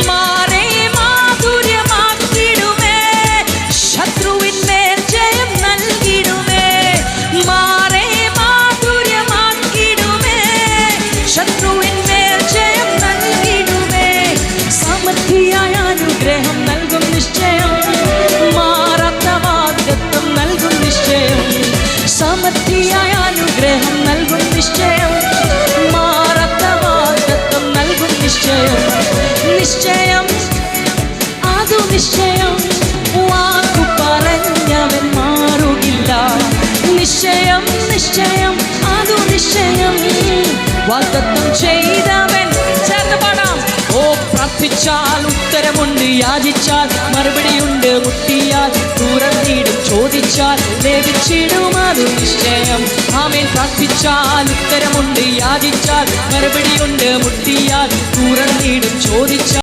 മാറേ മാധുര്യമാക്കിടുമേ, ശത്രുവിന്മേൽ ജയം നൽകിടുമേ. മാറേ മാധുര്യമാക്കിടുമേ, ശത്രുവിന്മേൽ ജയം നൽകിടുമേ. സമൃദ്ധിയായ അനുഗ്രഹം നൽകും നിശ്ചയം, മാറാത്ത വാഗ്ദത്തം നൽകും നിശ്ചയം. സമൃദ്ധിയായ അനുഗ്രഹം നൽകും നിശ്ചയം, മാറാത്ത വാഗ്ദത്തം നൽകും നിശ്ചയം. നിശ്ചയം അതു നിശ്ചയം, വാക്കു പറഞ്ഞവൻ മാറുകില്ല. നിശ്ചയം നിശ്ചയം അതു നിശ്ചയം, വാഗ്ദത്തം ചെയ്തവൻ. ചേർന്ന് പാടാം. ഓ പ്രാർത്ഥിച്ചാൽ ഉത്തരമുണ്ട്, യാചിച്ചാൽ മറുപടിയുണ്ട്, മുട്ടിയാൽ തുറന്നിടും, ചോദിച്ചാൽ ലഭിച്ചിടും, അതു നിശ്ചയം. ആമേൻ. പ്രാർത്ഥിച്ചാൽ ഉത്തരമുണ്ട്, യാചിച്ചാൽ മറുപടിയുണ്ട്, മുട്ടിയാൽ തുറന്നിടും, ചോദിച്ചാൽ